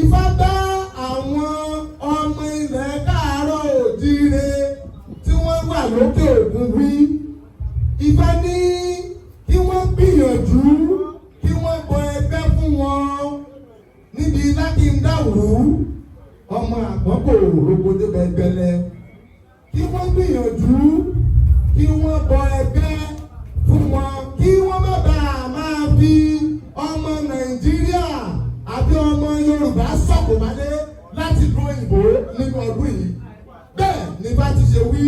Ifá bá àwọn ọmọ ilẹ̀ káàárọ̀ òjíire tí wọ́n wà lókè òkun wí. Ifá ní kí wọ́n gbìyànjú kí wọ́n bọ ẹgbẹ́ fún wọn níbi láti ń dáwùú ọmọ àgbọ̀kọ̀ òrògbòdè gbẹgbẹlẹ. Kí wọ́n gbìyànjú kí wọ́n bọ ẹgbẹ́ fún wọn kí wọ́n má bàa máa fi ọmọ Nàìjíríà àbí ọmọ Yorùbá sọ̀kò wálé láti lu òyìnbó nínú ọdún yìí. Bẹ́ẹ̀ ni bá ti ṣe wí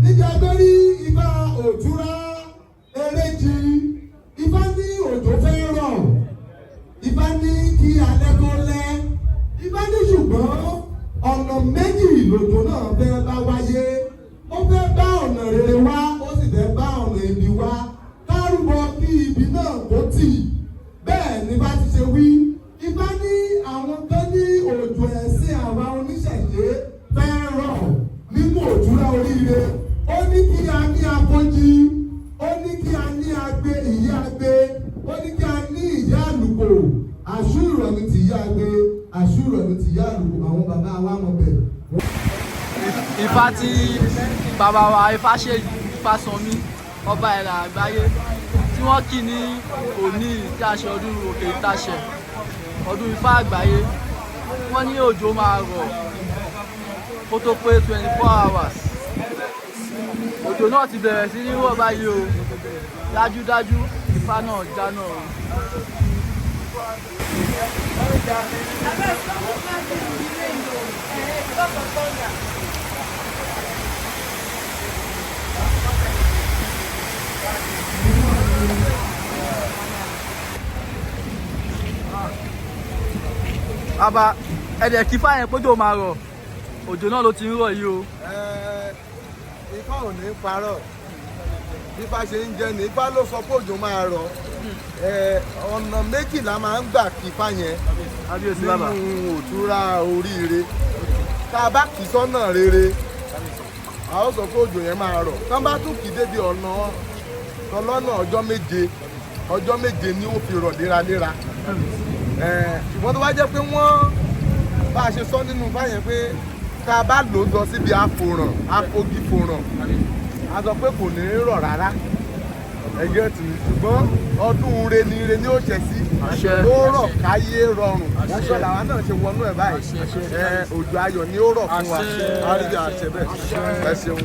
níbi agbẹ́rí Ifá òtúrá eréjì. Ifá ní òjò fẹ́ rọ̀. Ifá ní kí alẹ́ kó lẹ́. Ifá ní ṣùgbọ́n ọ̀nà méjì lòjò náà fẹ́ bá wáyé. Ó fẹ́ bá ọ̀nà rere wá, ó sì fẹ́ bá ọ̀nà ibi wá. Kárùbọ kí ibi náà kó tì. Bẹ́ẹ̀ ni bá ti ṣe wí. Ifá ní àwọn tó ní òjò ẹ̀sìn àwa oníṣẹ̀ṣe fẹ́ rọ̀ nínú òtúrá oríire. Ó ní kí a ní afọ́jí. Ó ní kí a ní agbe ìyá agbe. Ó ní kí a ní ìyá àlùkò. Àṣùrọ̀ ni ti ìyá agbe. Àṣùrọ̀ ni ti ìyá àlùkò. Àwọn bàbá wa mọ̀ bẹ̀. Ifá tí bàbá wa Ifá ṣe Ifásànmí ọba ẹ̀rà àgbáyé tí wọ́n kì ní òní tí a ṣe ọdún òkè ìtàṣẹ ọdún Ifá àgbáyé. Wọ́n ní òjò máa rọ̀ kó tó pé 24 hours. Òjò náà ti bẹ̀rẹ̀ sí ní rọ̀ báyìí o. Dájúdájú Ifá náà já náà o. Bàbá ẹ̀dẹ̀ kí fáyẹn pójò máa rọ̀, òjò náà ló ti ń rọ̀ yìí o. Ifá ò ní parọ́, Ifá ṣe ń jẹ́ ní Ifá ló sọ pé òjò máa rọ̀. Ọ̀nà méjìlá máa ń gbà kí Ifá yẹn nínú òtúrá oríire. Tá a bá kì í sọ́nà rere, a ó sọ pé òjò yẹn máa rọ̀. Tá a bá tún kì í débi ọ̀nà ọlọ́nà ọjọ́ méje ni ó fi rọ̀ léraléra. Ṣùgbọ́n tó bá jẹ́ pé wọ́n bá a ṣe sọ nínú báyẹn pé tá a bá lò ó lọ síbi àfòràn àfogifòràn a sọ pé kò ní rọ̀ rárá ẹgbẹ́ tì í. Ṣùgbọ́n ọdún re ni ó ṣẹ sí ó rọ̀ káyé rọrùn. Aṣọ làwa náà ṣe wọnú ẹ̀ báyìí. Òjò ayọ̀ ni ó rọ̀ fún wa. Àríyá àṣẹ bẹ́ẹ̀. Ẹ ṣeun.